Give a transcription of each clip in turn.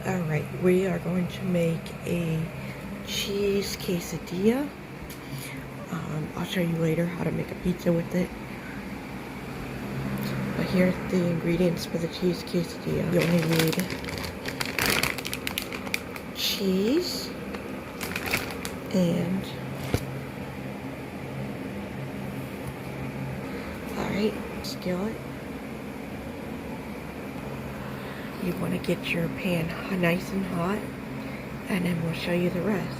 Alright, we are going to make a cheese quesadilla. I'll show you later how to make a pizza with it. But here's the ingredients for the cheese quesadilla. You only need cheese and alright, skillet. You want to get your pan nice and hot, and then we'll show you the rest.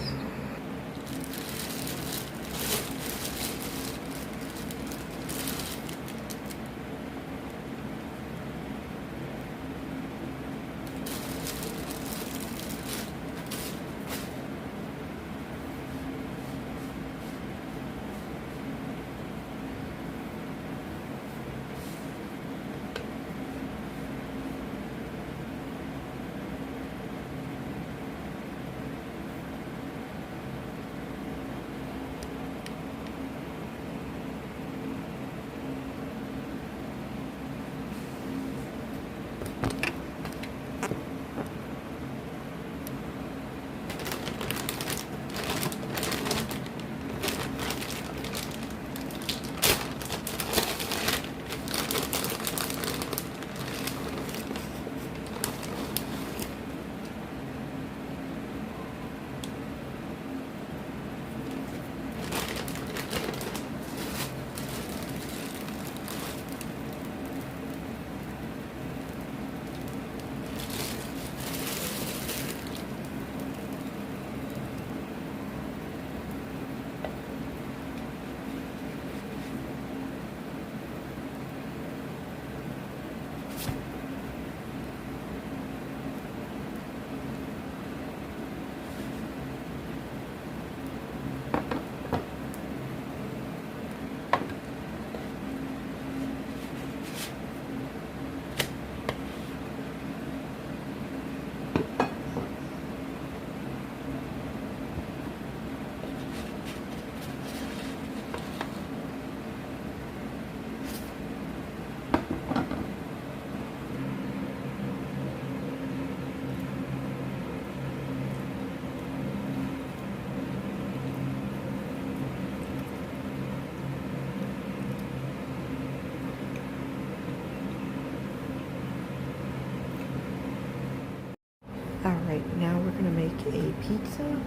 Alright, now we're going to make a pizza.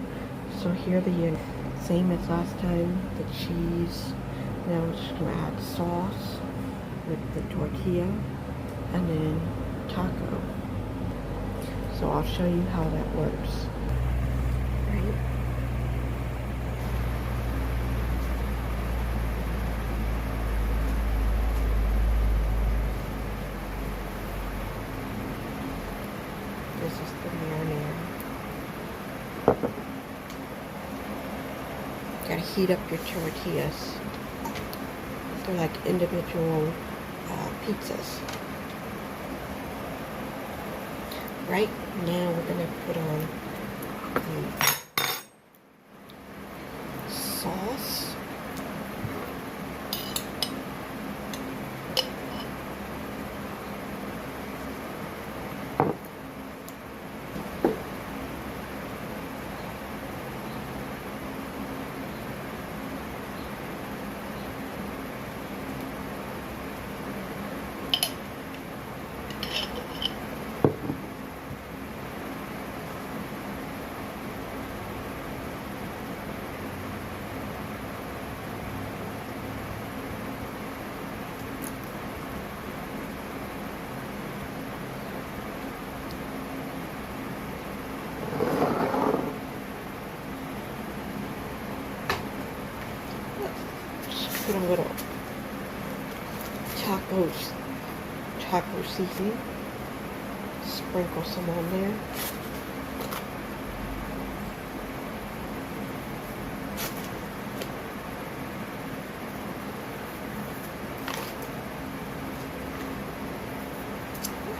So here the same as last time, the cheese. Now we're just going to add sauce with the tortilla and then taco. So I'll show you how that works. Right. This is the marinara. Gotta heat up your tortillas. They're like individual pizzas. Right, now we're gonna put on the sauce. Put a little taco seasoning. Sprinkle some on there.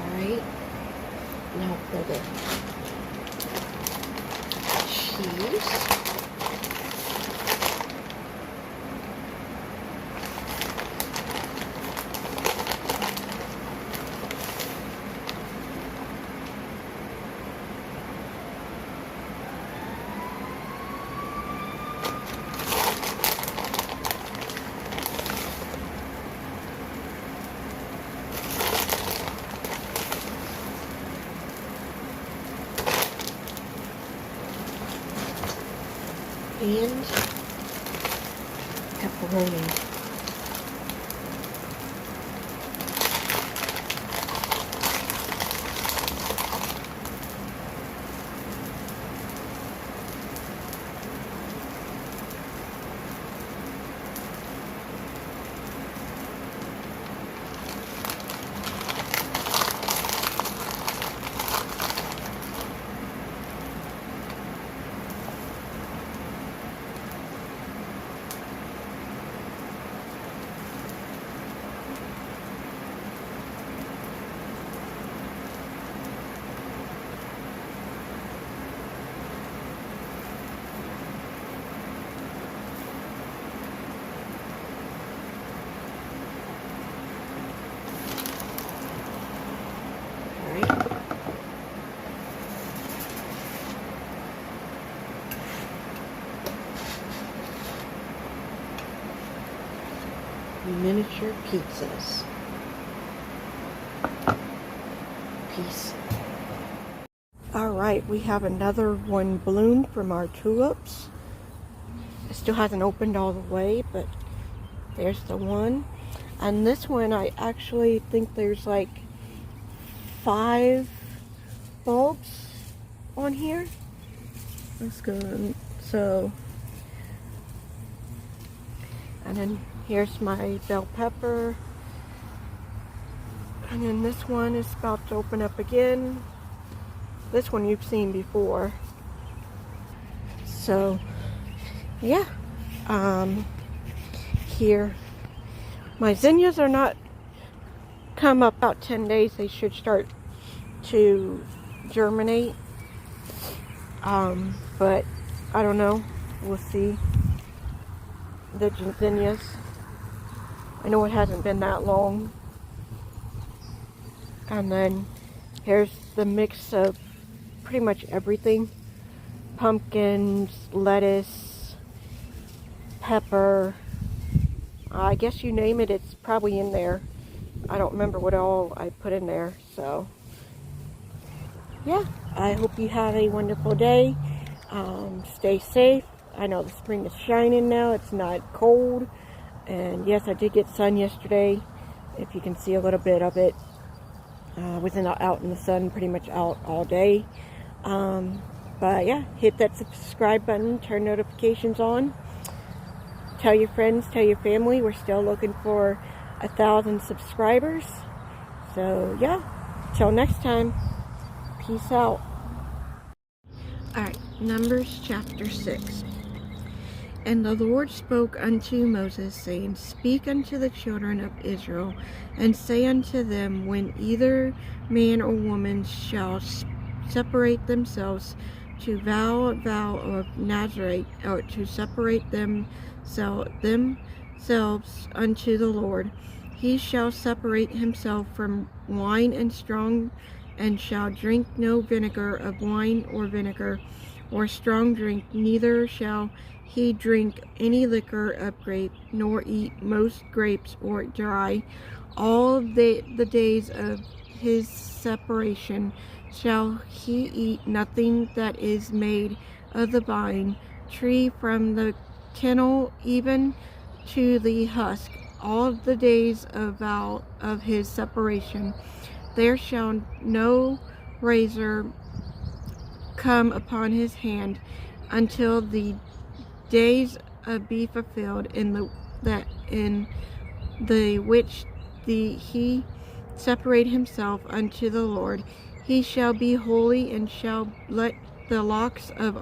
Alright, now for the cheese. and pepperoni. Miniature pizzas. Peace. Alright, we have another one bloomed from our tulips. It still hasn't opened all the way, but there's the one. And this one, I actually think there's like 5 bulbs on here. Let's go. So, and then here's my bell pepper. And then this one is about to open up again. This one you've seen before. So, yeah. Here. My zinnias are not come up about 10 days. They should start to germinate. But I don't know. We'll see. The zinnias. I know it hasn't been that long. And then here's the mix of pretty much everything. Pumpkins, lettuce, pepper. I guess you name it, it's probably in there. I don't remember what all I put in there. So, yeah. I hope you have a wonderful day. Stay safe. I know the spring is shining now. It's not cold. And yes, I did get sun yesterday. If you can see a little bit of it. Wasn't out in the sun pretty much out all day. But yeah, hit that subscribe button. Turn notifications on. Tell your friends. Tell your family. We're still looking for 1,000 subscribers. So yeah, till next time. Peace out. Alright, Numbers chapter 6. And the Lord spoke unto Moses, saying, Speak unto the children of Israel, and say unto them, When either man or woman shall separate themselves to vow a vow of Nazarite, or to separate themselves unto the Lord, he shall separate himself from wine and strong, and shall drink no vinegar of wine or vinegar, or strong drink, neither shall he drink any liquor of grape, nor eat most grapes or dry. All the days of his separation shall he eat nothing that is made of the vine tree, from the kernel even to the husk. All the days of his separation. There shall no razor come upon his hand until the days be fulfilled in the which he separate himself unto the Lord. He shall be holy, and shall let the locks of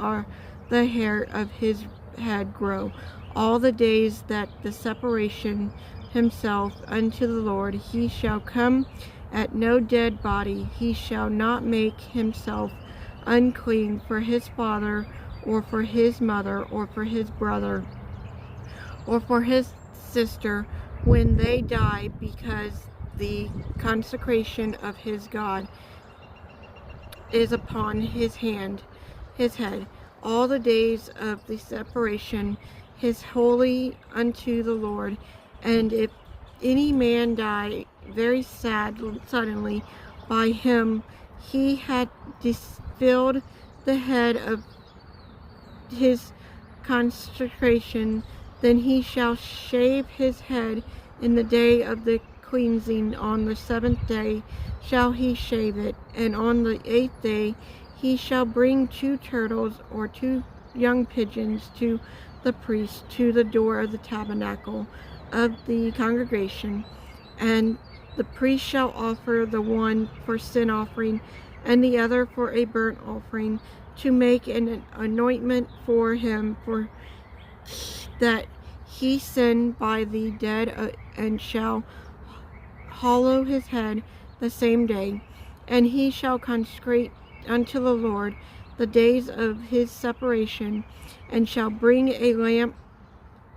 the hair of his head grow. All the days that the separation himself unto the Lord, he shall come at no dead body. He shall not make himself unclean for his father, or for his mother, or for his brother, or for his sister, when they die, because the consecration of his God is upon his head. All the days of the separation is holy unto the Lord. And if any man die very suddenly, by him he had disfilled the head of his consecration, then he shall shave his head in the day of the cleansing. On the 7th day shall he shave it, and on the 8th day he shall bring 2 turtles or 2 young pigeons to the priest to the door of the tabernacle of the congregation, and the priest shall offer the one for sin offering and the other for a burnt offering, to make an anointment for him, for that he sinned by the dead, and shall hallow his head the same day. And he shall consecrate unto the Lord the days of his separation, and shall bring a lamb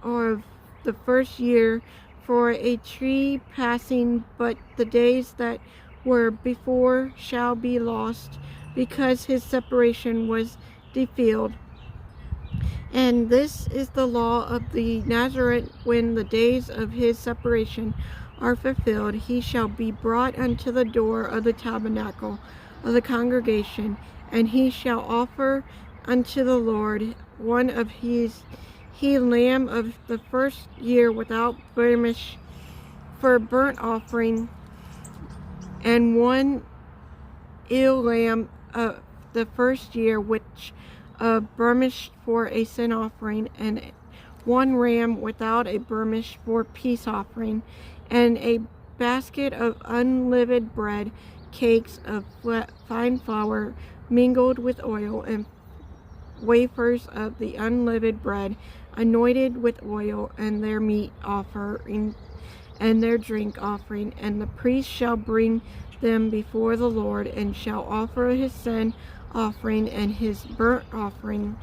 of the first year for a tree passing, but the days that were before shall be lost, because his separation was defiled. And this is the law of the Nazarite: when the days of his separation are fulfilled, he shall be brought unto the door of the tabernacle of the congregation, and he shall offer unto the Lord one of his lamb of the first year without blemish for a burnt offering, and one ewe lamb of the first year which blemish for a sin offering, and one ram without a blemish for peace offering, and a basket of unleavened bread, cakes of fine flour mingled with oil, and wafers of the unleavened bread anointed with oil, and their meat offering and their drink offering. And the priest shall bring them before the Lord, and shall offer his sin offering and his burnt offering.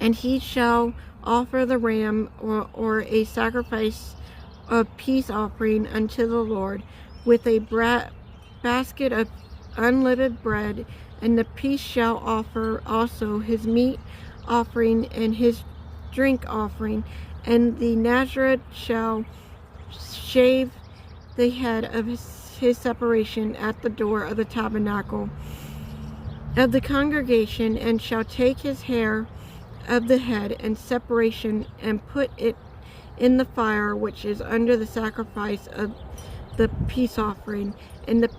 And he shall offer the ram or a sacrifice of peace offering unto the Lord, with a basket of unleavened bread. And the priest shall offer also his meat offering and his drink offering. And the Nazarite shall shave the head of his separation at the door of the tabernacle of the congregation, and shall take his hair of the head and separation, and put it in the fire which is under the sacrifice of the peace offering. And the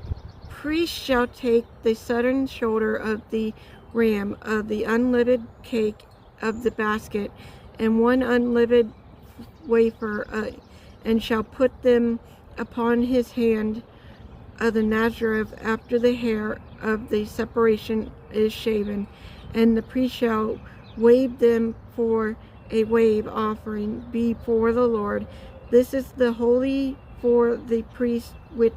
priest shall take the southern shoulder of the ram, of the unleavened cake of the basket, and one unleavened wafer, and shall put them upon his hand of the Nazareth after the hair of the separation is shaven. And the priest shall wave them for a wave offering before the Lord. This is the holy for the priest with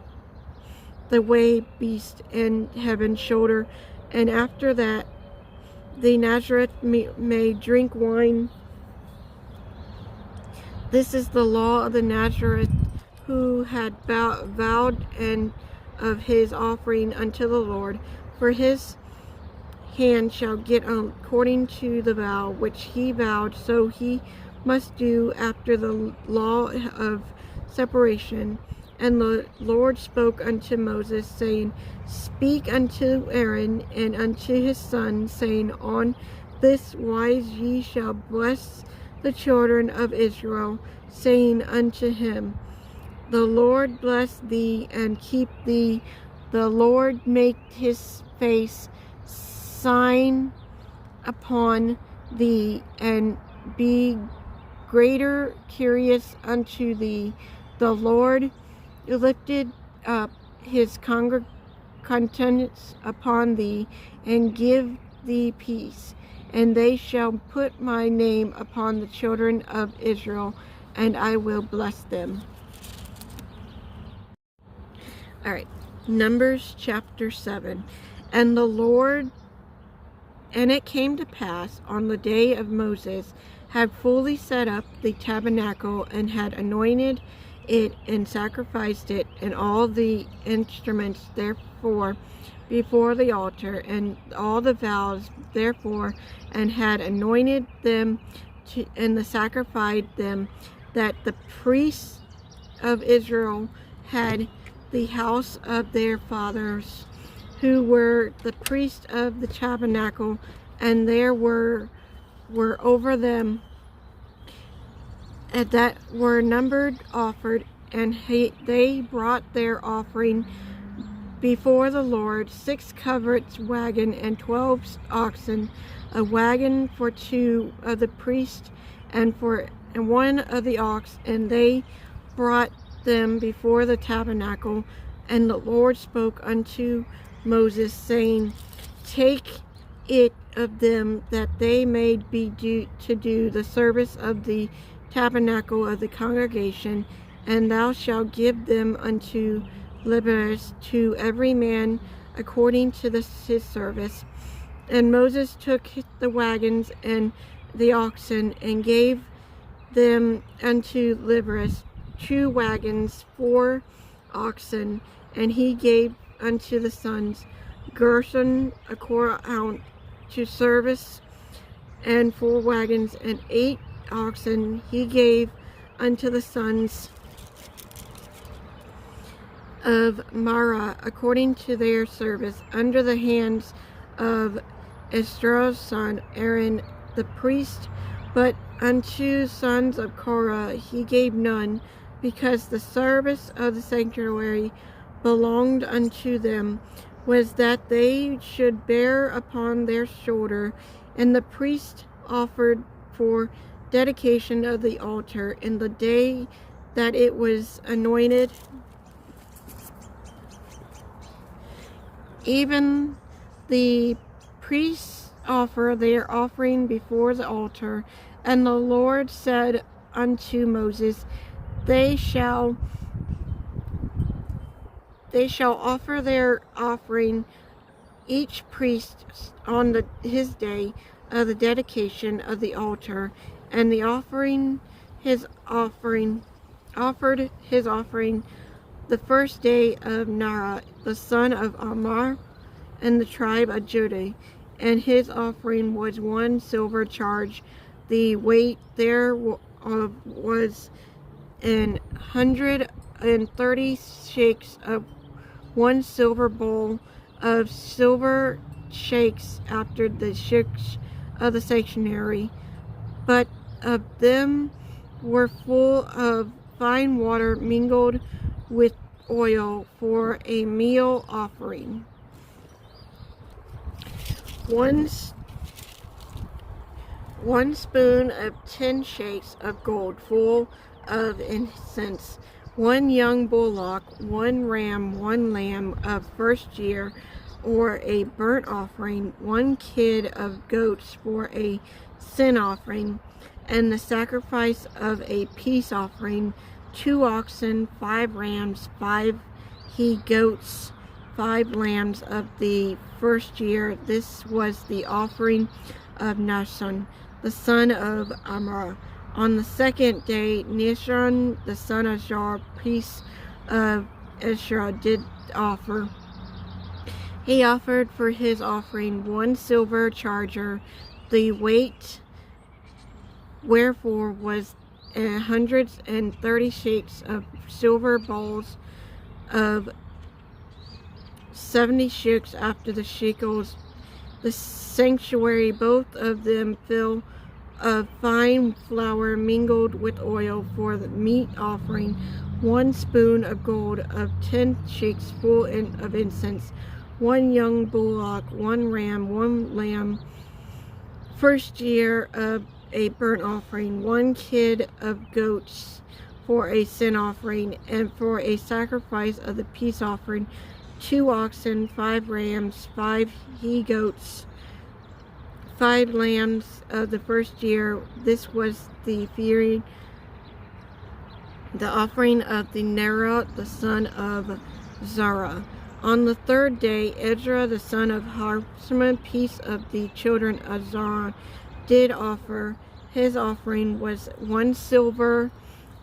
the way beast and heaven shoulder. And after that the Nazareth may drink wine. This is the law of the Nazareth, who had vowed, and of his offering unto the Lord. For his hand shall get according to the vow which he vowed, so he must do after the law of separation. And the Lord spoke unto Moses, saying, Speak unto Aaron and unto his sons, saying, On this wise ye shall bless the children of Israel, saying unto him, The Lord bless thee and keep thee. The Lord make his face shine upon thee, and be greater curious unto thee. The Lord lifted up his countenance upon thee, and give thee peace. And they shall put my name upon the children of Israel, and I will bless them. All right, Numbers chapter 7. And it came to pass on the day of Moses had fully set up the tabernacle, and had anointed it, and sacrificed it, and all the instruments therefore before the altar, and all the vows therefore, and had anointed them and sacrificed them, that the priests of Israel had the house of their fathers, who were the priests of the tabernacle. And there were were over them, and that were numbered offered, and they brought their offering before the Lord, 6 covered wagon and 12 oxen, a wagon for 2 of the priests and 1 of the ox, and they brought them before the tabernacle. And the Lord spoke unto Moses, saying, Take it of them, that they may be to do the service of the tabernacle of the congregation, and thou shalt give them unto laborers, to every man according to his service. And Moses took the wagons and the oxen, and gave them unto laborers, 2 wagons, 4 oxen, and he gave unto the sons Gershon a quarter to service, and 4 wagons and 8 oxen he gave unto the sons of Mara according to their service, under the hands of Esdras' son Aaron the priest. But unto sons of Korah he gave none, because the service of the sanctuary belonged unto them, was that they should bear upon their shoulder. And the priest offered for dedication of the altar in the day that it was anointed. Even the priests offer their offering before the altar. And the Lord said unto Moses, They shall offer their offering, each priest on his day of the dedication of the altar. And the offered his offering the first day of Nara, the son of Amar, and the tribe of Judah, and his offering was 1 silver charge. The weight thereof was 130 shakes of 1 silver bowl of silver shakes after the shakes of the sanctuary, but of them were full of fine water mingled with oil for a meal offering. One spoon of 10 shakes of gold full of incense, 1 young bullock, 1 ram, 1 lamb of first year, or a burnt offering, 1 kid of goats for a sin offering, and the sacrifice of a peace offering, 2 oxen, 5 rams, 5 he-goats, 5 lambs of the first year. This was the offering of Nahshon, the son of Amra. On the 2nd day, Nahshon, the son of Jar, priest of Esra, did offer. He offered for his offering 1 silver charger, the weight wherefore was 130 shakes of silver bowls of 70 shekels after the shekels. The sanctuary, both of them full of fine flour mingled with oil for the meat offering, 1 spoon of gold of 10 shekels full of incense, 1 young bullock, 1 ram, 1 lamb, first year of a burnt offering, 1 kid of goats for a sin offering, and for a sacrifice of the peace offering, 2 oxen, 5 rams, 5 he-goats, 5 lambs of the first year. This was the offering of the Nera, the son of Zara. On the 3rd day, Ezra, the son of Hashman, priest of the children of Zara, did offer. His offering was 1 silver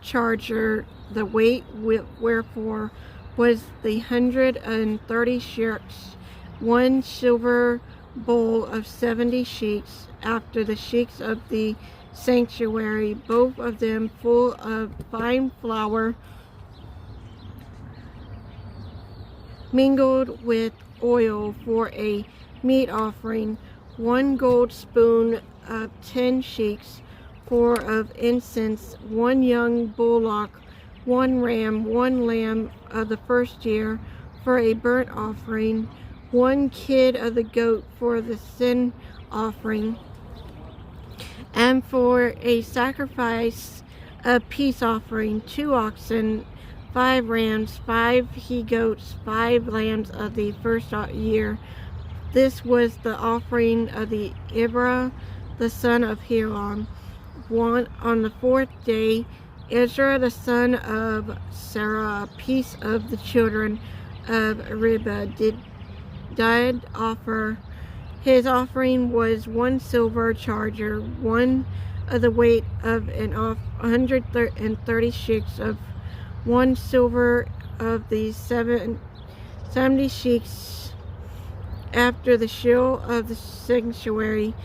charger, the weight wherefore was 130 shekels, 1 silver bowl of 70 shekels after the shekels of the sanctuary, both of them full of fine flour mingled with oil for a meat offering, 1 gold spoon of 10 shakes, 4 of incense, 1 young bullock, 1 ram, 1 lamb of the first year for a burnt offering, 1 kid of the goat for the sin offering, and for a sacrifice of peace offering, 2 oxen, 5 rams, 5 he-goats, 5 lambs of the first year. This was the offering of the Ibra, the son of Helon. On the 4th day, Ezra, the son of Sarah, a piece of the children of Ribah, did offer. His offering was 1 silver charger, 1 of the weight of 130 shekels of 1 silver of the 70 shekels after the shekel of the sanctuary,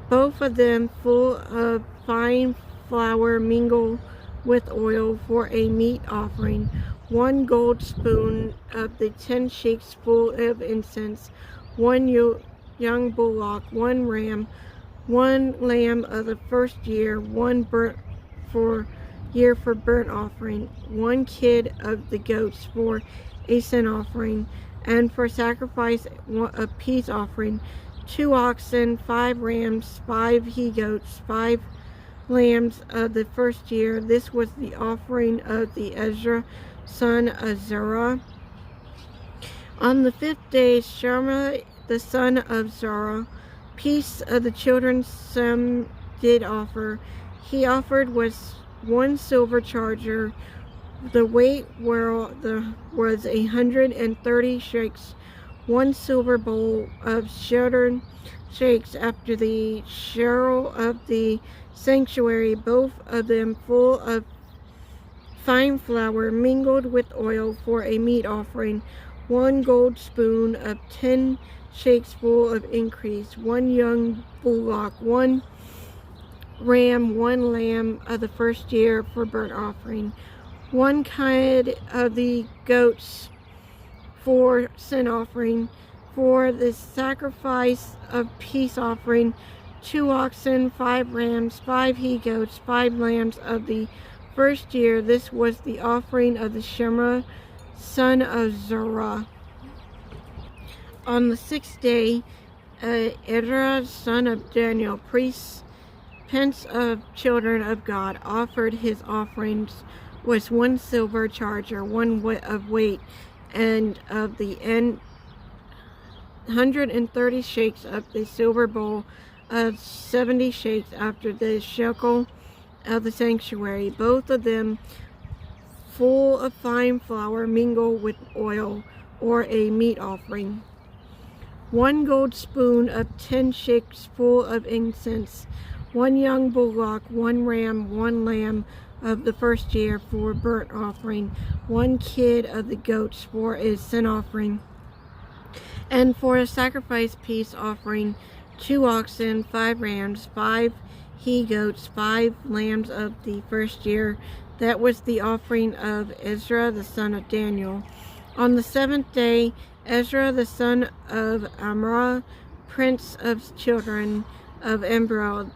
both of them full of fine flour mingled with oil for a meat offering, 1 gold spoon of the 10 shekels full of incense, 1 young bullock, 1 ram, 1 lamb of the first year, 1 burnt for burnt offering, 1 kid of the goats for a sin offering, and for sacrifice a peace offering, 2 oxen, 5 rams, 5 he-goats, 5 lambs of the first year. This was the offering of the Ezra, son of Zerah. On the 5th day, Shammah, the son of Zerah, piece of the children's son, did offer. He offered was 1 silver charger, the weight was 130 shekels, 1 silver bowl of children shakes after the shekel of the sanctuary, both of them full of fine flour mingled with oil for a meat offering, 1 gold spoon of 10 shakes full of increase, 1 young bullock, 1 ram, 1 lamb of the first year for burnt offering, 1 kid of the goats for sin offering, for the sacrifice of peace offering, 2 oxen, 5 rams, 5 he-goats, 5 lambs of the first year. This was the offering of the Shammah, son of Zerah. On the 6th day, Ezra, son of Daniel, priest, prince of children of God, offered. His offerings was 1 silver charger, 1 of weight, and of the 130 shekels of the silver bowl of 70 shekels after the shekel of the sanctuary, both of them full of fine flour mingled with oil, or a meat offering, 1 gold spoon of 10 shekels full of incense, 1 young bullock, 1 ram, 1 lamb of the first year for burnt offering, 1 kid of the goats for a sin offering, and for a sacrifice peace offering, 2 oxen, 5 rams, 5 he-goats, 5 lambs of the first year. That was the offering of Ezra, the son of Daniel. On the 7th day, Ezra, the son of Amram, prince of children of Embera,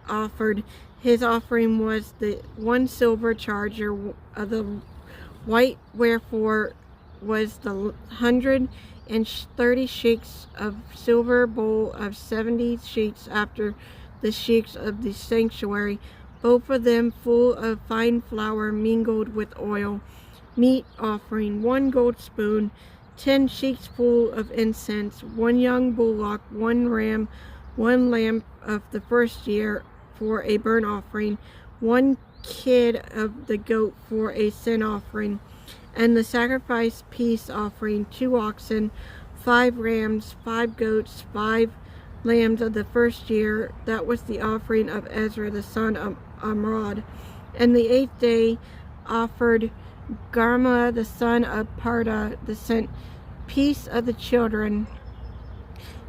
offered. His offering was the 1 silver charger of the white, wherefore was the 130 shekels of silver bowl of 70 shekels after the shekels of the sanctuary, both of them full of fine flour mingled with oil, meat offering, 1 gold spoon, 10 shekels full of incense, 1 young bullock, 1 ram, 1 lamb of the first year for a burnt offering, 1 kid of the goat for a sin offering, and the sacrifice peace offering, 2 oxen, 5 rams, 5 goats, 5 lambs of the first year. That was the offering of Ezra, the son of Amram. And the 8th day offered Garma, the son of Parda, the piece of the children.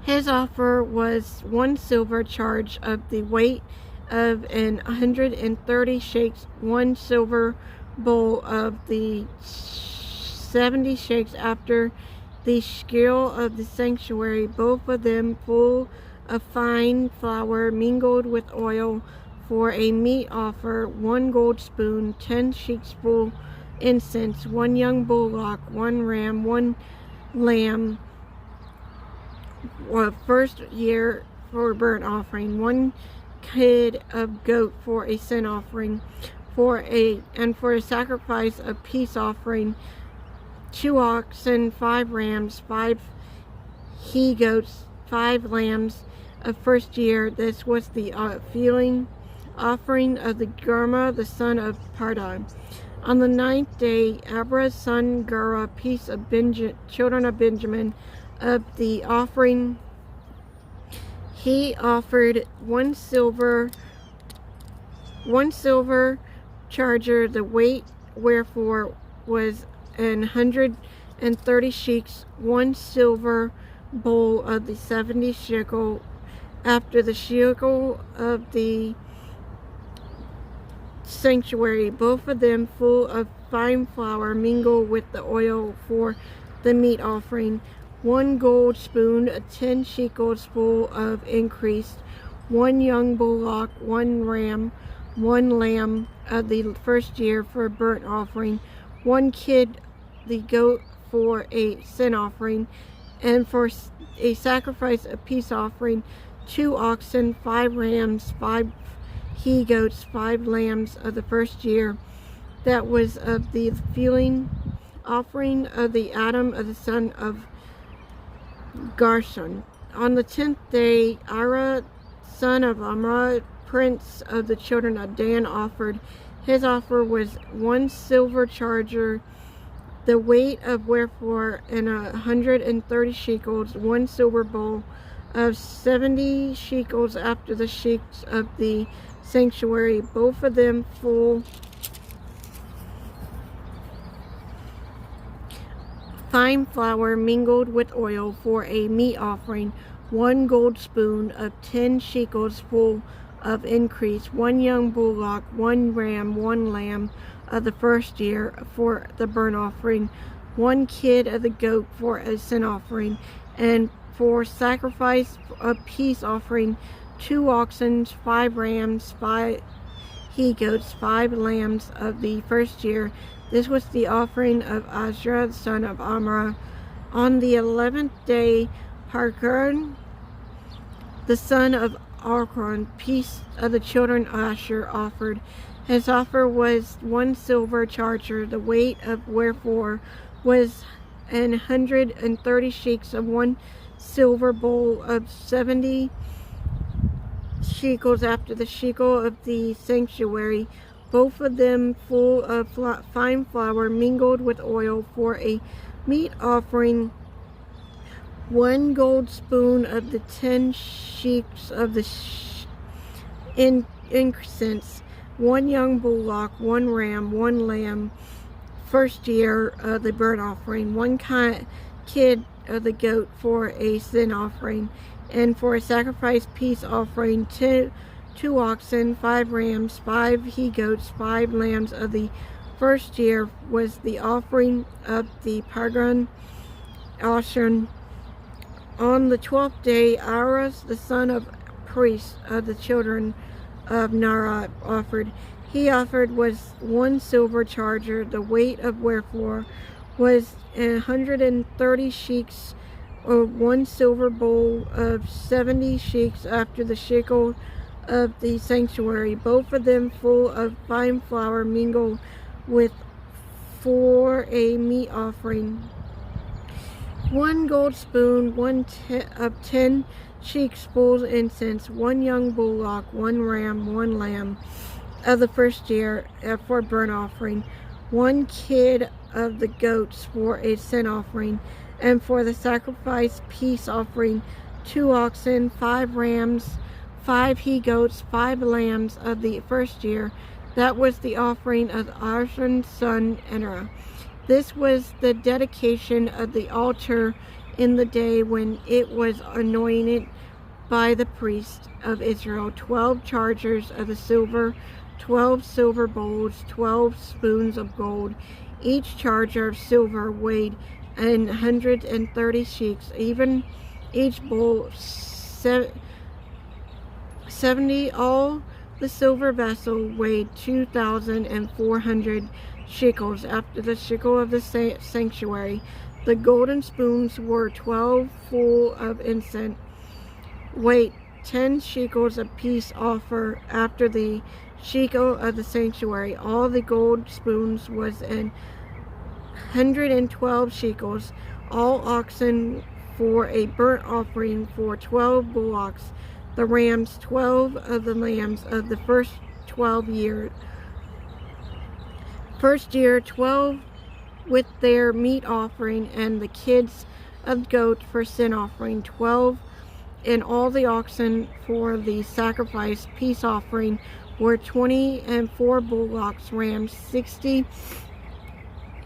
His offer was 1 silver charge of the weight of 130 shekels, 1 silver bowl of the 70 shekels after the shekel of the sanctuary, both of them full of fine flour mingled with oil for a meat offer, 1 gold spoon, 10 sheepsful incense, 1 young bullock, 1 ram, 1 lamb, first year for burnt offering, 1 kid of goat for a sin offering, for a sacrifice of peace offering, 2 oxen, 5 rams, 5 he goats, 5 lambs of first year. This was the feeling offering of the Germa, the son of Pardan. On the 9th day, Abra's son Gera, piece of children of Benjamin, of the offering, he offered 1 silver charger, the weight wherefore was 130 shekels, 1 silver bowl of the 70 shekel, after the shekel of the sanctuary, both of them full of fine flour mingled with the oil for the meat offering, 1 gold spoon, 10 shekels full of increased, 1 young bullock, 1 ram, 1 lamb of the first year for a burnt offering, 1 kid the goat for a sin offering, and for a sacrifice of peace offering, 2 oxen, 5 rams, 5 he goats, 5 lambs of the first year. That was of the feeling offering of the Adam of the son of Gershon. On the 10th day, Ira, son of Amram, prince of the children of Dan, offered. His offer was 1 silver charger, the weight of wherefore 130 shekels, 1 silver bowl of 70 shekels, after the shekels of the sanctuary, both of them full fine flour mingled with oil for a meat offering, 1 gold spoon of 10 shekels full of increase, 1 young bullock, 1 ram, 1 lamb of the first year for the burnt offering, 1 kid of the goat for a sin offering, and for sacrifice of peace offering, 2 oxen, 5 rams, 5 he goats, 5 lambs of the first year. This was the offering of Asher, the son of Amram. On the 11th day, Parkern, the son of Archon, piece of the children of Asher, offered. His offer was 1 silver charger, the weight of wherefore was 130 shekels, of 1 silver bowl of 70 shekels, after the shekel of the sanctuary, both of them full of fine flour mingled with oil for a meat offering, 1 gold spoon of the 10 shekels of the incense, 1 young bullock, 1 ram, 1 lamb, first year of the burnt offering, 1 kid of the goat for a sin offering, and for a sacrifice peace offering, 2 oxen, 5 rams, 5 he goats, 5 lambs of the first year was the offering of the Pargan Asher. On the 12th day, Aras, the son of priest of the children of Nara, offered. He offered was 1 silver charger, the weight of wherefore was 130 shekels, or 1 silver bowl of 70 shekels, after the shekel of the sanctuary, both of them full of fine flour mingled with for a meat offering, 1 gold spoon, 1 of 10 shekels full of incense, 1 young bullock, 1 ram, 1 lamb of the first year for burnt offering, 1 kid of the goats for a sin offering, and for the sacrifice peace offering, 2 oxen, 5 rams, 5 he goats, 5 lambs of the first year. That was the offering of Arson's son Enra. This was the dedication of the altar in the day when it was anointed by the priest of Israel. 12 chargers of the silver, 12 silver bowls, 12 spoons of gold. Each charger of silver weighed 130 shekels, even each bowl 70. All the silver vessel weighed 2,400 shekels, after the shekel of the sanctuary. The golden spoons were 12 full of incense, weight 10 shekels apiece, offer after the shekel of the sanctuary. All the gold spoons was 112 shekels. All oxen for a burnt offering, for 12 bullocks, the rams, 12 of the lambs of the first 12 first year, 12 with their meat offering, and the kids of goat for sin offering, 12. And all the oxen for the sacrifice peace offering were 20, and 4 bullocks, rams 60,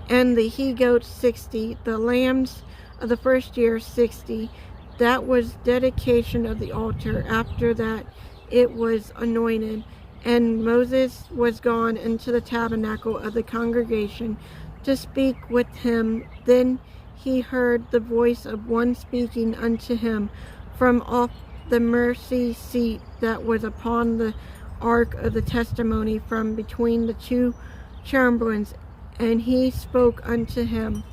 and the he goats 60, the lambs of the first year 60. That was dedication of the altar. After that it was anointed. And Moses was gone into the tabernacle of the congregation to speak with him. Then he heard the voice of one speaking unto him from off the mercy seat that was upon the ark of the testimony, from between the two cherubims, and he spoke unto him.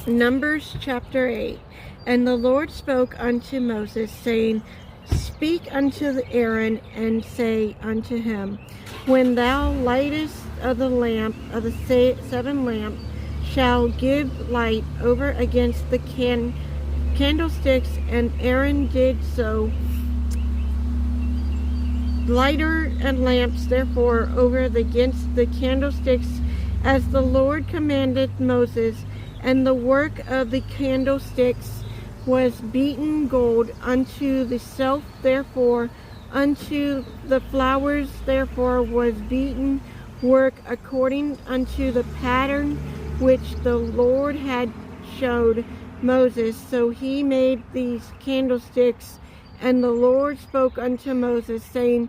Numbers chapter 8. And the Lord spoke unto Moses, saying, Speak unto Aaron, and say unto him, When thou lightest of the lamp of the 7 lamps, shall give light over against the candlesticks. And Aaron did so. Lighter and lamps therefore over against the candlesticks, as the Lord commanded Moses. And the work of the candlesticks was beaten gold unto the self, therefore unto the flowers therefore was beaten work according unto the pattern which the Lord had showed Moses. So he made these candlesticks. And the Lord spoke unto Moses, saying,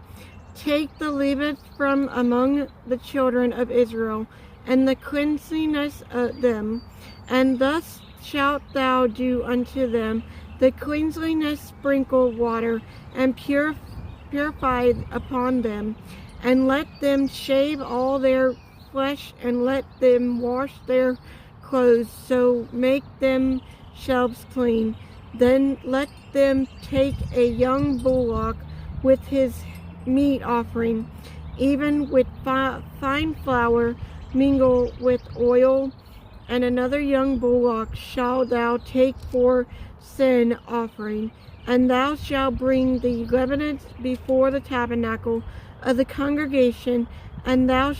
Take the Levites from among the children of Israel, and the cleanliness of them, and thus shalt thou do unto them. The cleanliness sprinkle water, and purify upon them, and let them shave all their flesh, and let them wash their clothes, so make themselves clean. Then let them take a young bullock with his meat offering, even with fine flour mingle with oil, and another young bullock shalt thou take for sin offering. And thou shalt bring the leaven before the tabernacle of the congregation, and thou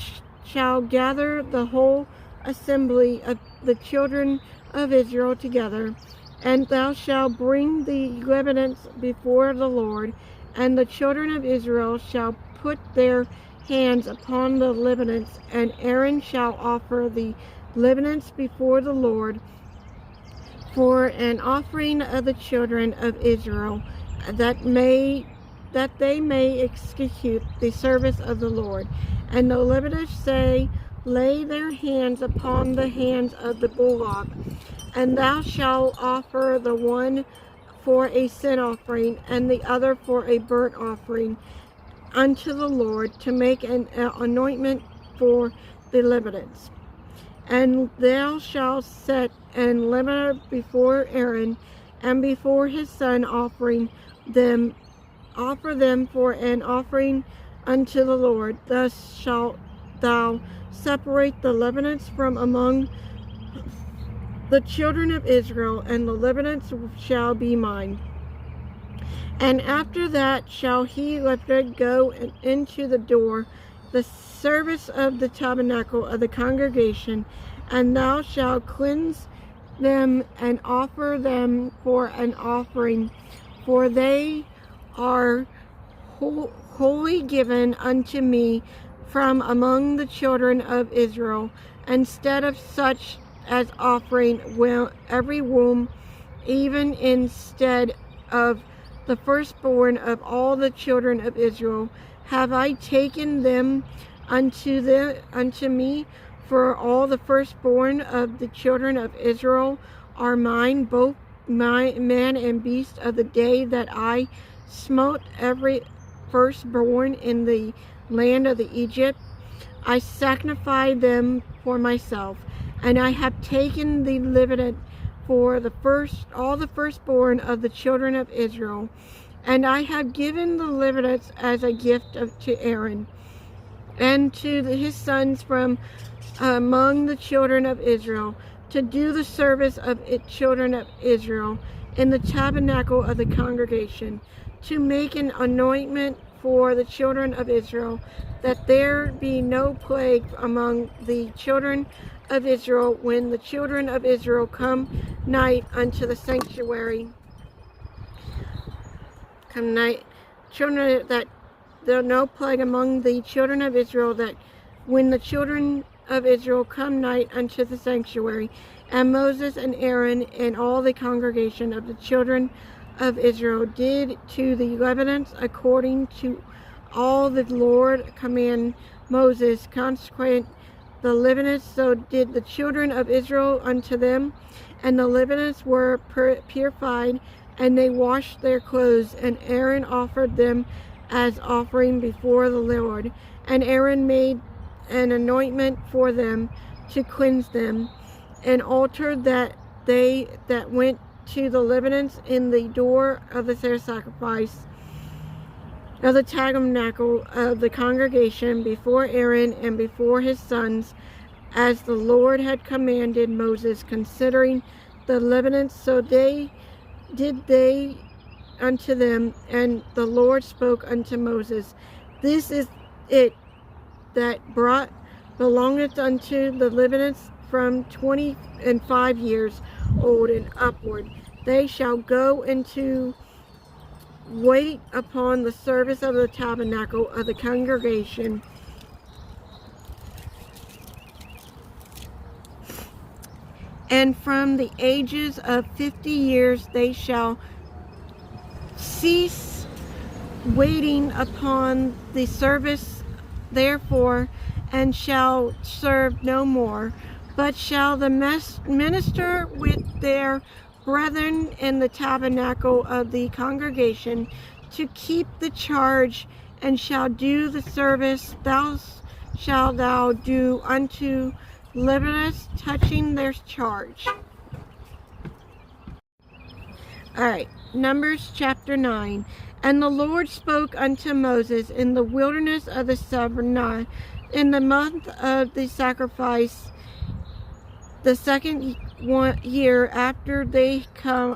shalt gather the whole assembly of the children of Israel together. And thou shalt bring the leaven before the Lord, and the children of Israel shall put their hands upon the leaven, and Aaron shall offer the leaven before the Lord for an offering of the children of Israel, that they may execute the service of the Lord. And the Levites say, Lay their hands upon the hands of the bullock, and thou shalt offer the one for a sin offering, and the other for a burnt offering unto the Lord, to make an anointment for the Levites. And thou shalt set an leaven before Aaron, and before his son, offer them for an offering unto the Lord. Thus shalt thou separate the leaven from among the children of Israel, and the leaven shall be mine. And after that shall he lifted go into the door, the service of the tabernacle of the congregation, and thou shalt cleanse them and offer them for an offering, for they are wholly given unto me from among the children of Israel. Instead of such as offering every womb, even instead of the firstborn of all the children of Israel, have I taken them unto me. For all the firstborn of the children of Israel are mine, both man and beast of the day that I smote every firstborn in the land of the Egypt. I sanctified them for myself, and I have taken the Levite for all the firstborn of the children of Israel, and I have given the Levites as a gift to Aaron and to his sons from among the children of Israel, to do the service of the children of Israel in the tabernacle of the congregation, to make an anointment for the children of Israel, that there be no plague among the children of Israel when the children of Israel come night unto the sanctuary. Come night, children, that there no plague among the children of Israel, that when the children of Israel come night unto the sanctuary. And Moses and Aaron and all the congregation of the children of Israel did to the Levites according to all the Lord command Moses, consecrate the Levites. So did the children of Israel unto them, and the Levites were purified, and they washed their clothes, and Aaron offered them as offering before the Lord. And Aaron made an anointment for them to cleanse them, an altar that went to the Levites in the door of the sacrifice of the tabernacle of the congregation before Aaron and before his sons, as the Lord had commanded Moses concerning the Levites. So they unto them, and the Lord spoke unto Moses, this is it that belongeth unto the Levites from 25 years old and upward. They shall go into wait upon the service of the tabernacle of the congregation, and from the ages of 50 years they shall cease waiting upon the service therefore, and shall serve no more, but shall the minister with their brethren in the tabernacle of the congregation to keep the charge, and shall do the service shalt thou do unto Levites touching their charge. Alright, Numbers chapter 9. And the Lord spoke unto Moses in the wilderness of the Sinai, in the month of the sacrifice, the second year after they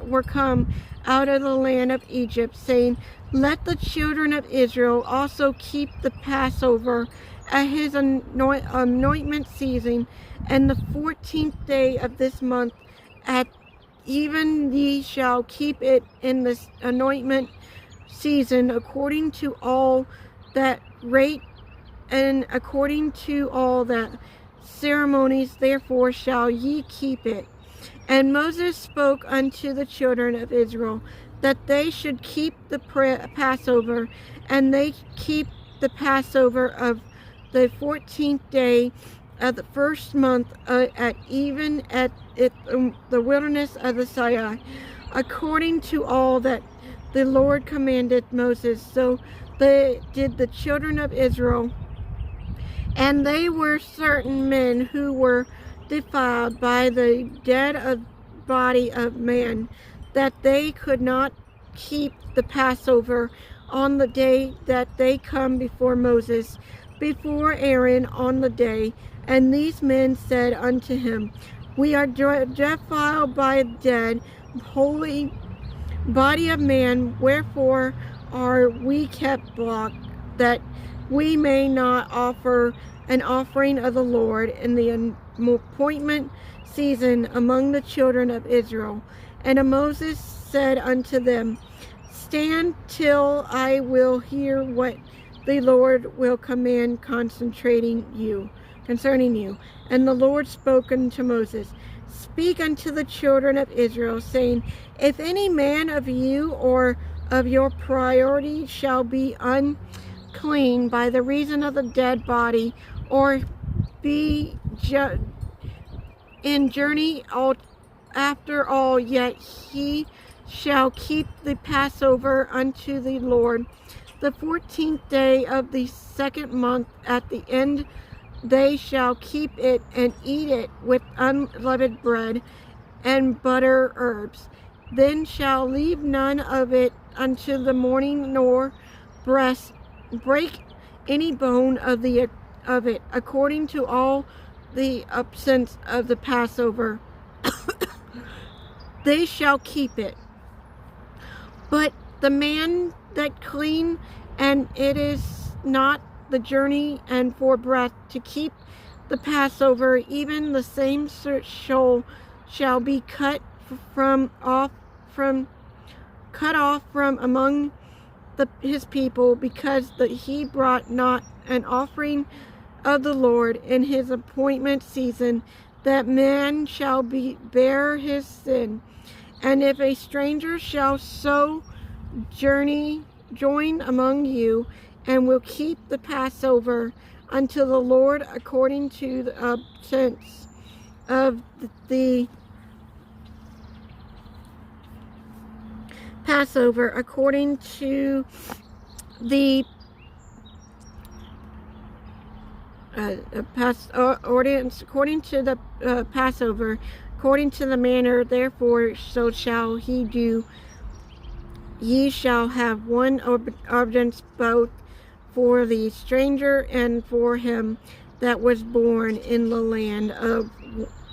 were come out of the land of Egypt, saying, let the children of Israel also keep the Passover at his anointment season, and the 14th day of this month at even ye shall keep it in the anointment season, according to all that rate and according to all that ceremonies, therefore shall ye keep it. And Moses spoke unto the children of Israel that they should keep the Passover, and they keep the Passover of the 14th day of the first month at the wilderness of the Sinai, according to all that the Lord commanded Moses. So they did the children of Israel. And they were certain men who were defiled by the dead body of man, that they could not keep the Passover on the day that they come before Moses, before Aaron on the day. And these men said unto him, we are defiled by dead, holy body of man, wherefore are we kept blocked, that we may not offer an offering of the Lord in the appointment season among the children of Israel. And Moses said unto them, stand till I will hear what the Lord will command concerning you. And the Lord spoke unto Moses, speak unto the children of Israel, saying, if any man of you or of your priority shall be unclean by the reason of the dead body, or be in journey after all, yet he shall keep the Passover unto the Lord. The 14th day of the second month at the end they shall keep it and eat it with unleavened bread and butter herbs. Then shall leave none of it until the morning, nor break any bone of it, according to all the absence of the Passover. They shall keep it. But the man that clean, and it is not the journey and for breath to keep the Passover, even the same soul shall be cut off from among his people, because he brought not an offering of the Lord in his appointment season. That man shall bear his sin. And if a stranger shall so join among you, and will keep the Passover unto the Lord according to the absence of the Passover, according to the ordinance, according to the Passover, according to the manner, therefore so shall he do. Ye shall have one ordinance both for the stranger and for him that was born in the land of.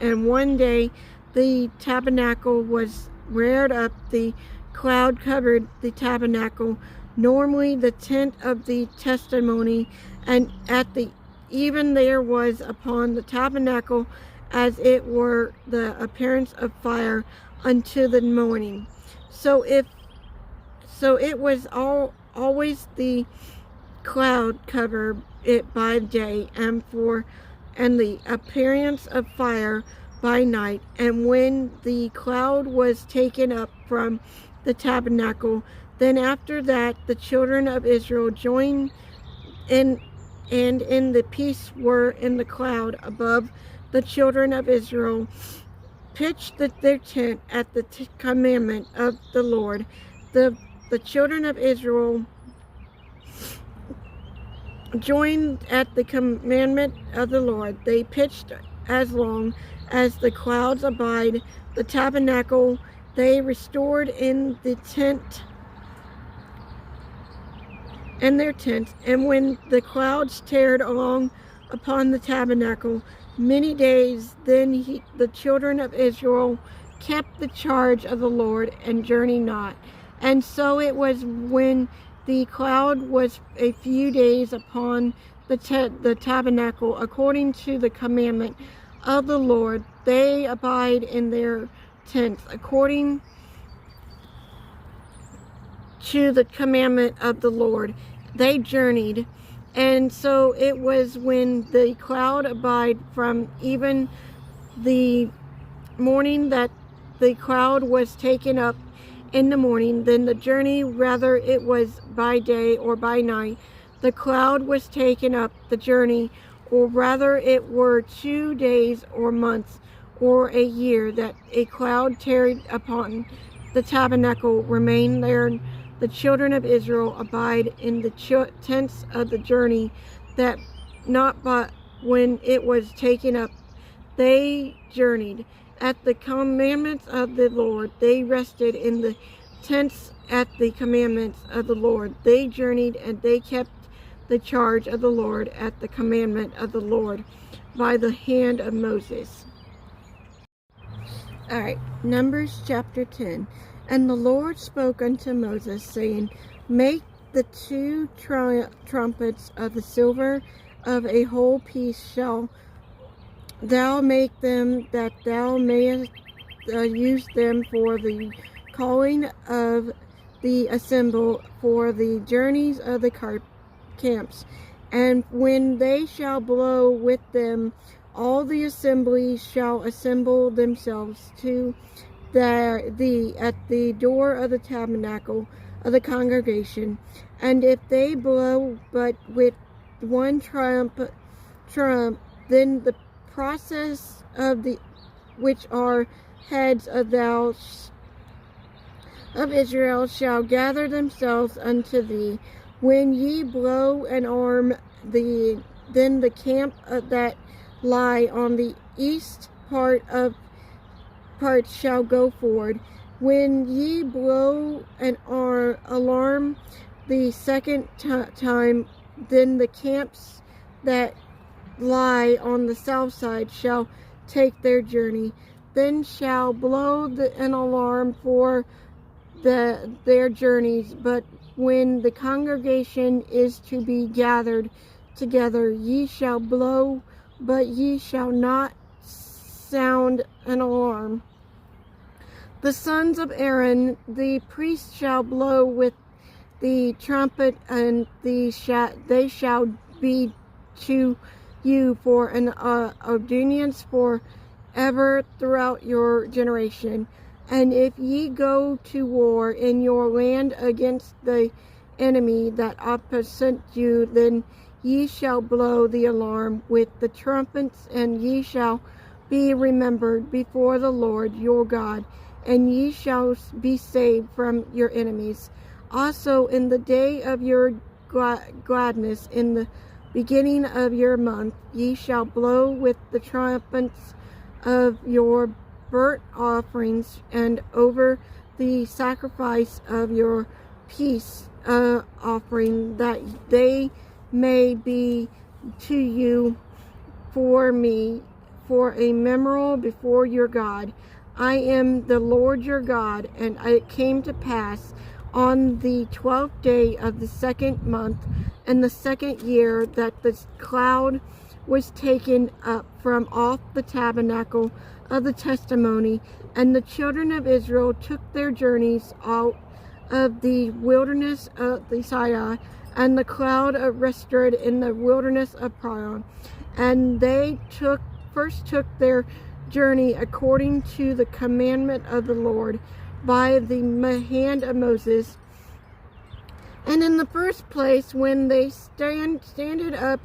And one day the tabernacle was reared up, the cloud covered the tabernacle, normally the tent of the testimony, and at the even there was upon the tabernacle as it were the appearance of fire unto the morning. So it was always the cloud cover it by day, and the appearance of fire by night. And when the cloud was taken up from the tabernacle, then after that the children of Israel joined in, and in the peace were in the cloud above. The children of Israel pitched their tent at the commandment of the Lord. The children of Israel joined at the commandment of the Lord. They pitched as long as the clouds abide the tabernacle. They restored in the tent and their tents. And when the clouds tarried along upon the tabernacle many days, then the children of Israel kept the charge of the Lord and journeyed not. And so it was when the cloud was a few days upon the tabernacle, according to the commandment of the Lord, they abide in their tents, according to the commandment of the Lord. They journeyed. And so it was when the cloud abide from even the morning that the cloud was taken up in the morning, then the journey, whether it was by day or by night, the cloud was taken up the journey, or rather it were 2 days or months or a year that a cloud tarried upon the tabernacle, remained there. The children of Israel abide in the tents of the journey, that not but when it was taken up they journeyed. At the commandments of the Lord they rested in the tents. At the commandments of the Lord they journeyed, and they kept the charge of the Lord at the commandment of the Lord by the hand of Moses. All right, Numbers chapter 10. And the Lord spoke unto Moses, saying, Make the 2 trumpets of the silver of a whole piece. Shall thou make them, that thou mayest use them for the calling of the assemble, for the journeys of the camps. And when they shall blow with them, all the assembly shall assemble themselves to at the door of the tabernacle of the congregation. And if they blow but with one trump, then the process of which are heads of Israel shall gather themselves unto thee. When ye blow an arm, then the camp that lie on the east part shall go forward. When ye blow an alarm the second time, then the camps that lie on the south side shall take their journey. Then shall blow an alarm for their journeys. But when the congregation is to be gathered together, ye shall blow, but ye shall not sound an alarm. The sons of Aaron, the priest, shall blow with the trumpet, and they shall be to you for an ordinance for ever throughout your generation. And if ye go to war in your land against the enemy that opposite you, then ye shall blow the alarm with the trumpets, and ye shall be remembered before the Lord your God, and ye shall be saved from your enemies. Also in the day of your gladness, in the beginning of your month, ye shall blow with the trumpets of your burnt offerings, and over the sacrifice of your peace offering, that they may be to you for me for a memorial before your God. I am the Lord your God. And it came to pass on the 12th day of the second month in the second year that the cloud was taken up from off the tabernacle of the testimony, and the children of Israel took their journeys out of the wilderness of the Sinai, and the cloud rested in the wilderness of Paran. And they first took their journey according to the commandment of the Lord by the hand of Moses. And in the first place, when they standed up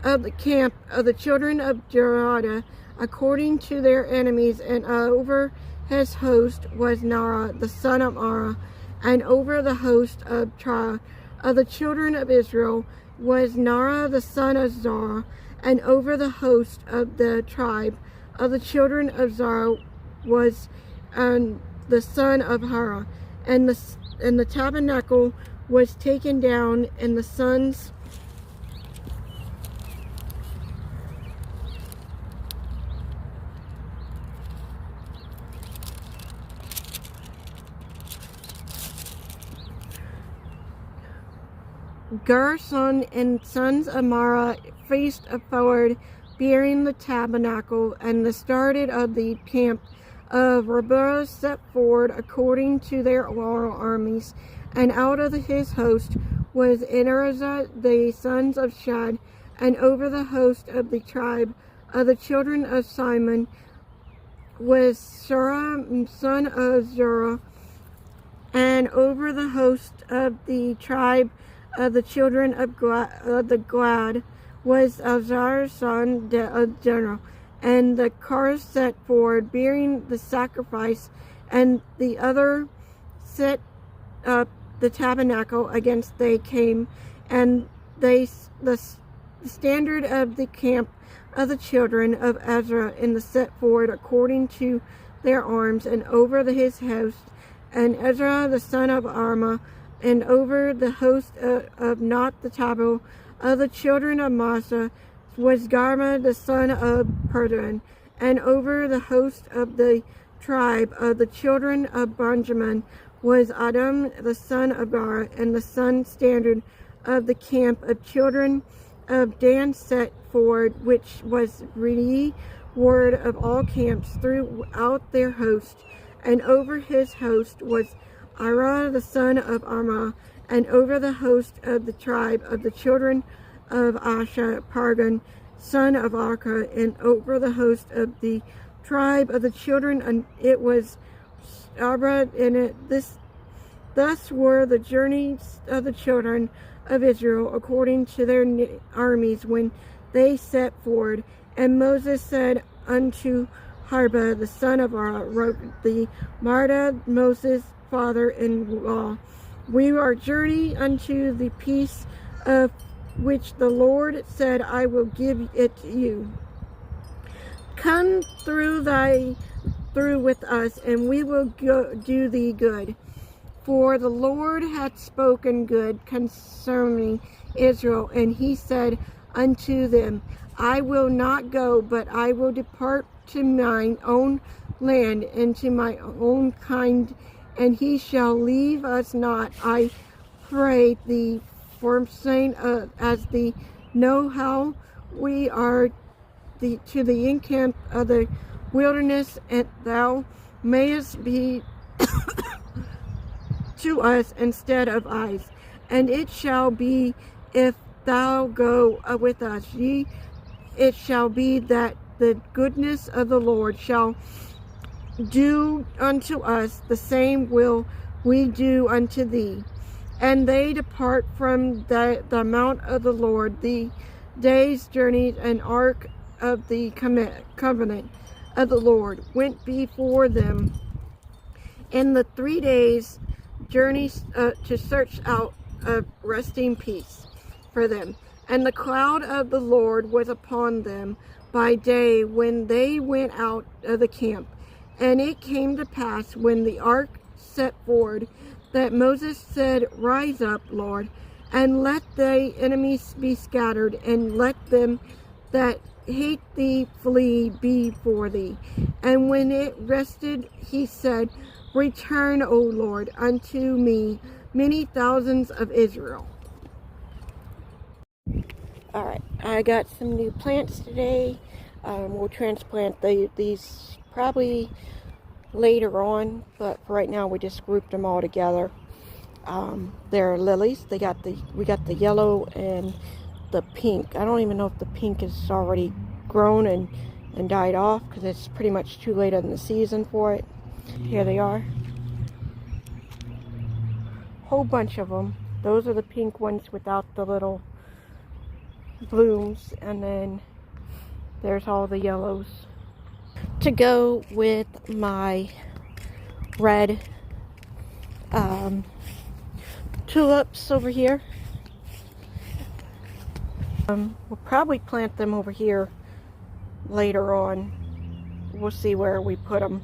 of the camp of the children of Judah, according to their enemies, and over his host was Nara the son of Ara, and over the host of the children of Israel was Nara the son of Zara, and over the host of the tribe of the children of Zara was the son of Hara. And the tabernacle was taken down, and the sons Gershon and sons of Mara faced forward, bearing the tabernacle, and the started of the camp of Rehoboam set forward according to their armies. And out of his host was Eleazar the sons of Shad, and over the host of the tribe of the children of Simon was Shura son of Zerah, and over the host of the tribe of the children of Gad was Azar son of General. And the cars set forward, bearing the sacrifice, and the other set up the tabernacle against they came, and the standard of the camp of the children of Ezra in the set forward according to their arms, and over his host, and Ezra the son of Arma, and over the host of not the table of the children of Massa was Garma the son of Perdan, and over the host of the tribe of the children of Benjamin was Adam the son of Bar, and the sun standard of the camp of children of Dan set forward, which was word of all camps throughout their host. And over his host was Ira the son of Arma, and over the host of the tribe of the children of Asher, Pargan, son of Arka, and over the host of the tribe of the children, and it was Abra, and thus were the journeys of the children of Israel according to their armies when they set forward. And Moses said unto Harba, the son of the Marta, Moses' father-in-law. We are journey unto the peace of which the Lord said, I will give it to you. Come through with us, and we will do thee good. For the Lord hath spoken good concerning Israel, and he said unto them, I will not go, but I will depart to mine own land and to my own kind, and he shall leave us not. I pray thee, for saying, as thee know how we are to the encamp of the wilderness, and thou mayest be to us instead of eyes. And it shall be, if thou go with us, it shall be that the goodness of the Lord shall do unto us, the same will we do unto thee. And they depart from the mount of the Lord, the day's journey, and ark of the covenant of the Lord went before them in the 3 days' journey to search out a resting place for them. And the cloud of the Lord was upon them by day when they went out of the camp. And it came to pass, when the ark set forward, that Moses said, Rise up, Lord, and let thy enemies be scattered, and let them that hate thee flee before thee. And when it rested, he said, Return, O Lord, unto me many thousands of Israel. Alright, I got some new plants today. We'll transplant these probably later on, but for right now we just grouped them all together. They're lilies. We got the yellow and the pink. I don't even know if the pink is already grown and died off, because it's pretty much too late in the season for it. Here they are. Whole bunch of them. Those are the pink ones without the little blooms, and then there's all the yellows to go with my red tulips over here. We'll probably plant them over here later on. We'll see where we put them.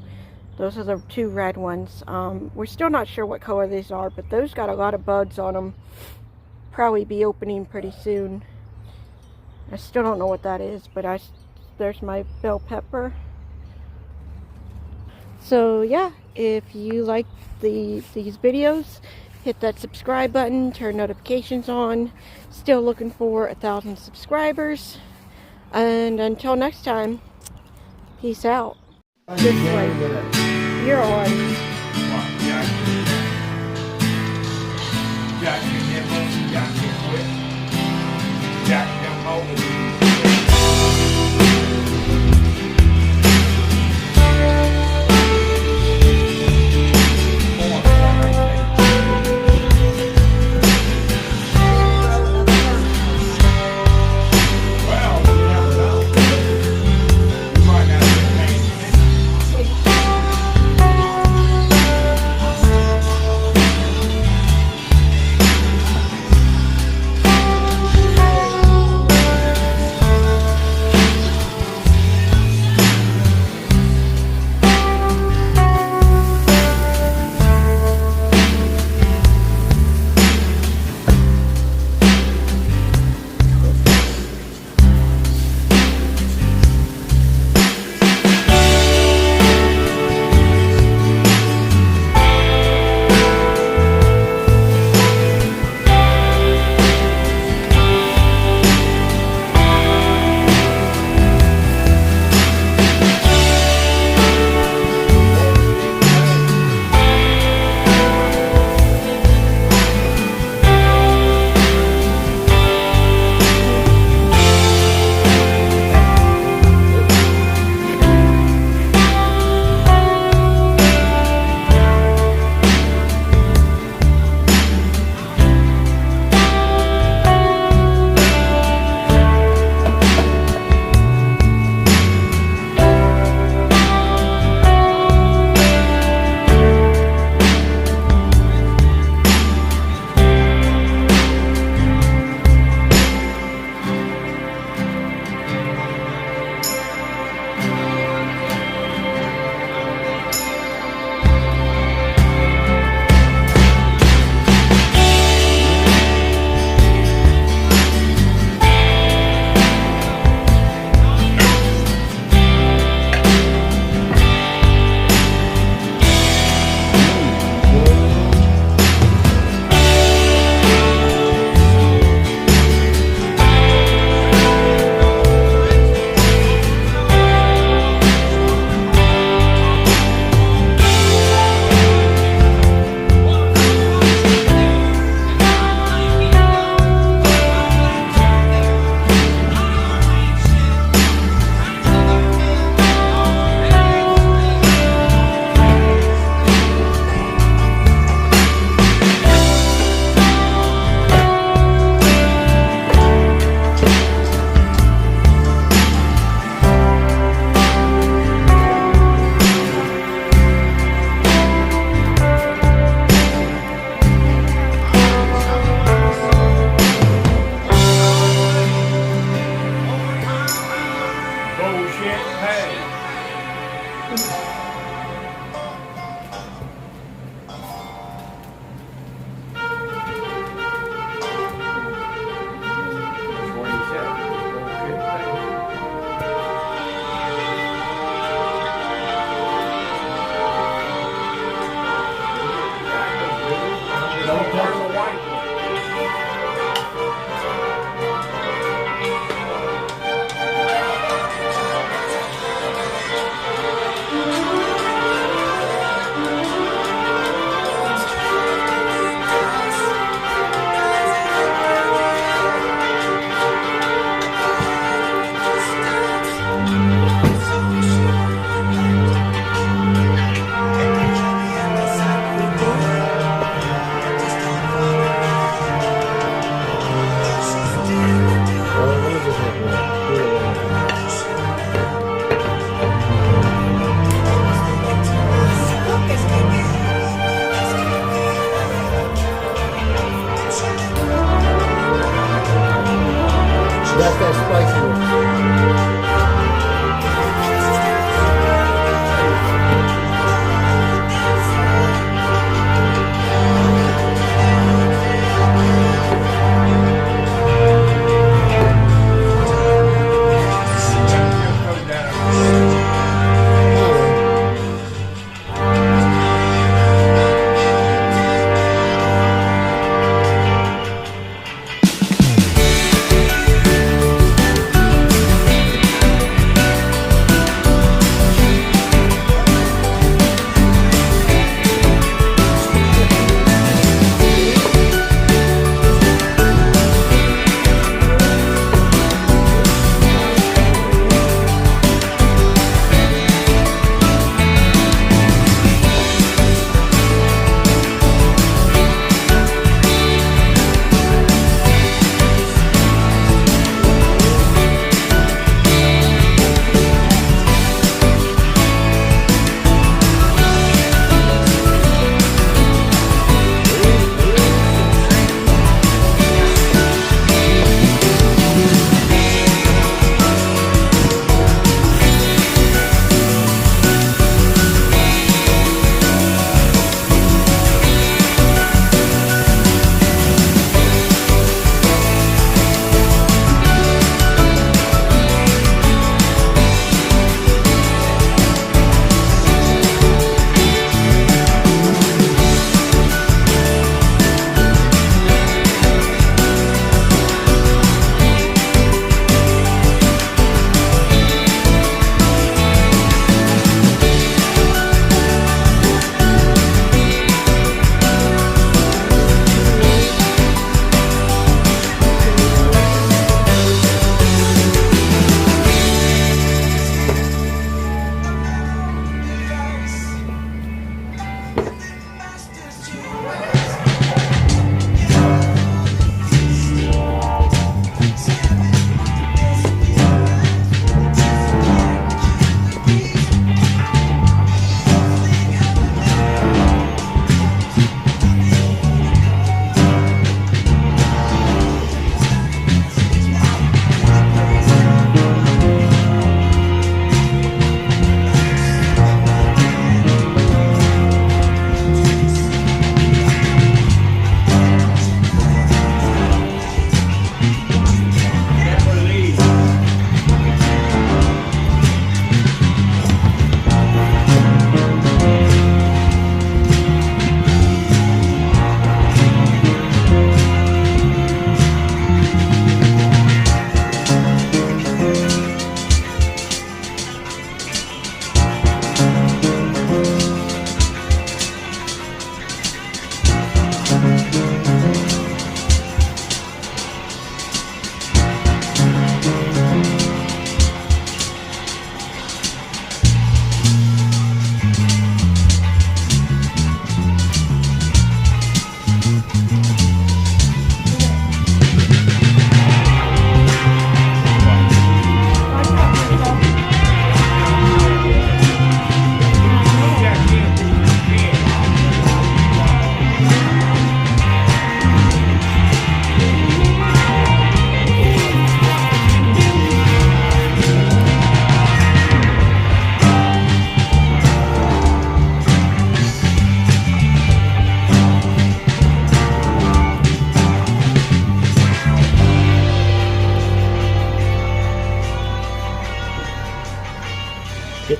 Those are the two red ones. We're still not sure what color these are, but those got a lot of buds on them. Probably be opening pretty soon. I still don't know what that is, but there's my bell pepper. So yeah, if you like these videos, hit that subscribe button, turn notifications on. Still looking for 1,000 subscribers. And until next time, peace out. This way. You're on. Jack them over.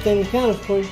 thing that counts for you.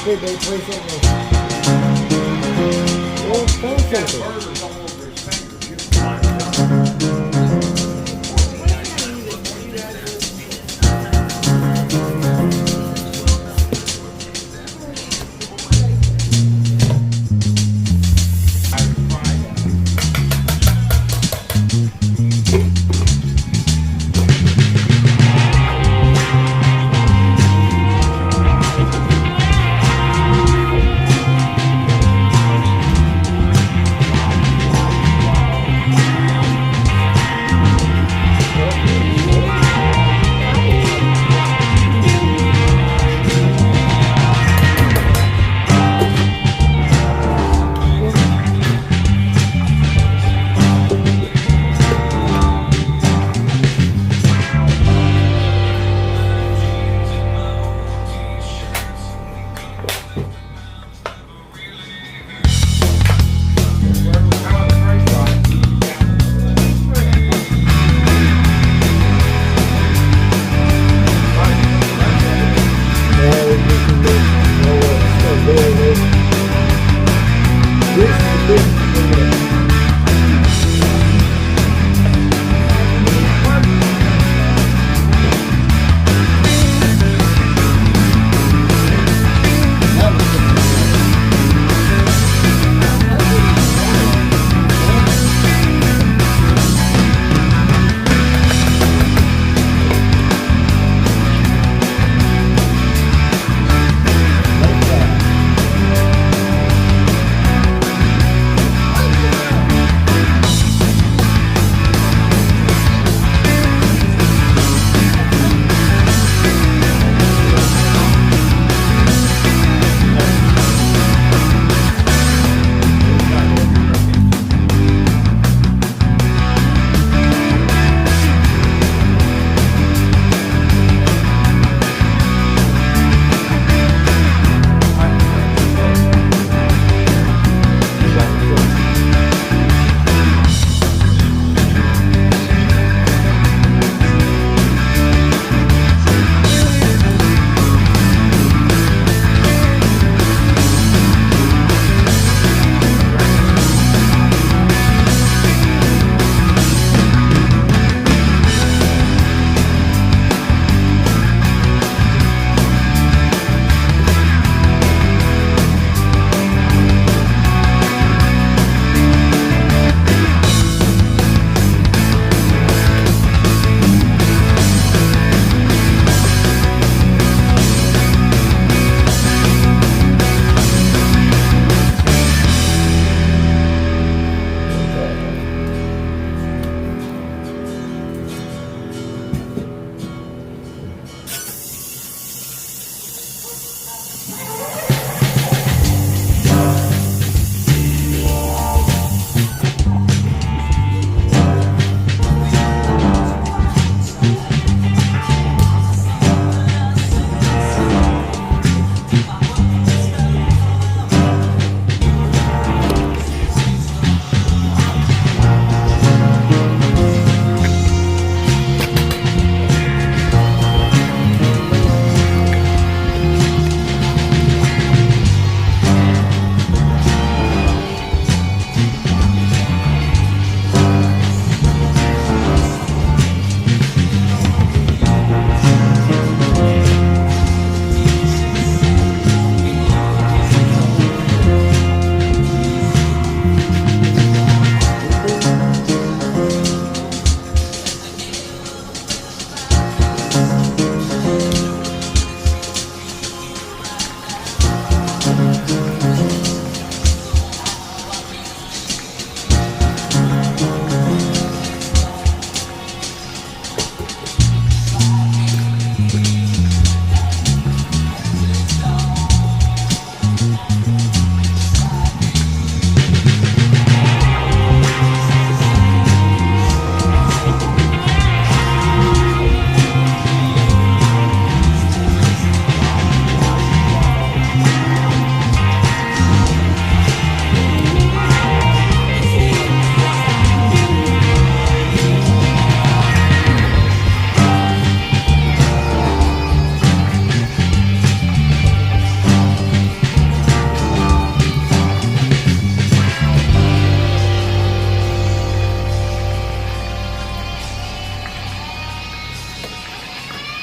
Hey, babe, play something else. Well, play something. Burgers all over his fingers. You can find it. I can find it.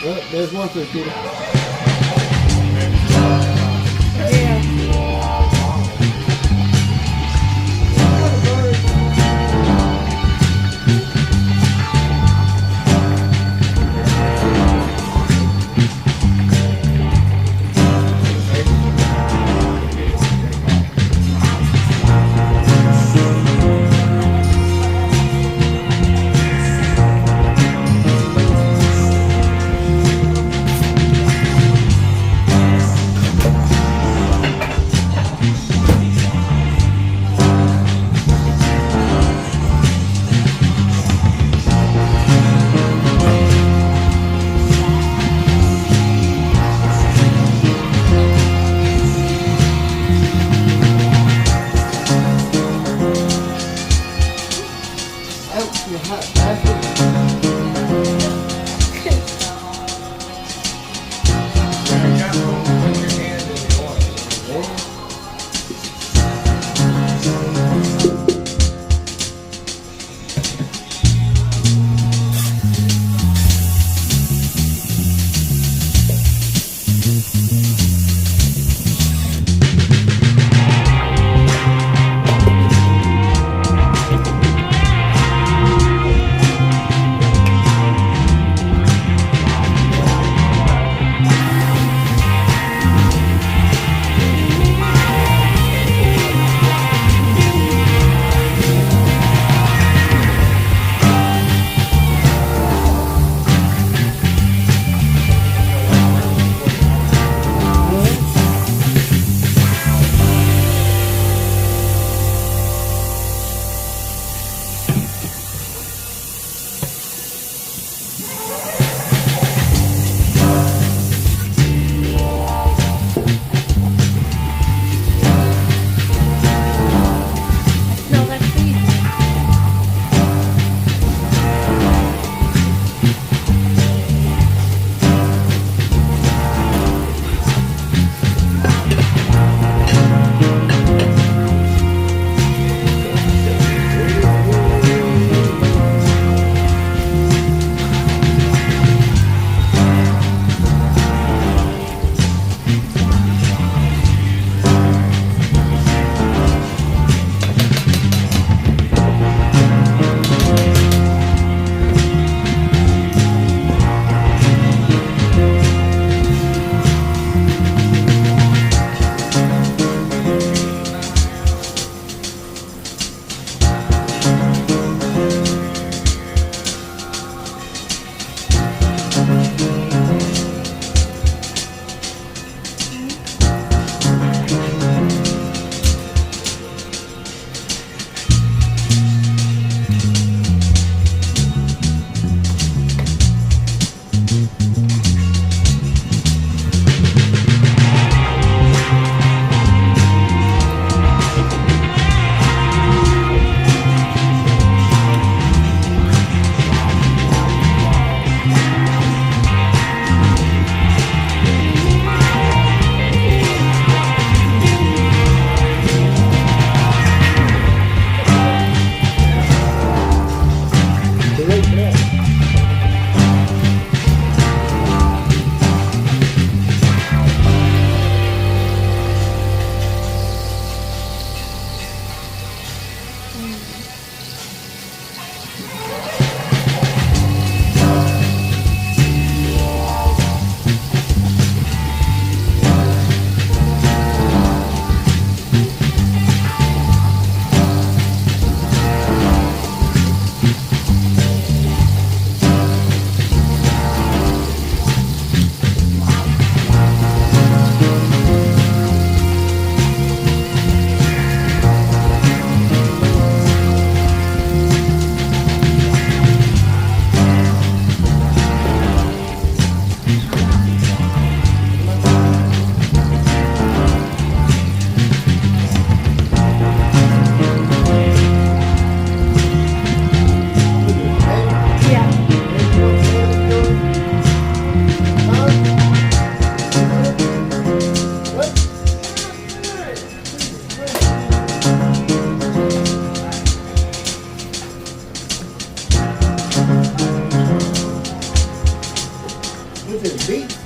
Oh, there's one for Peter. Yeah. What's this, beef?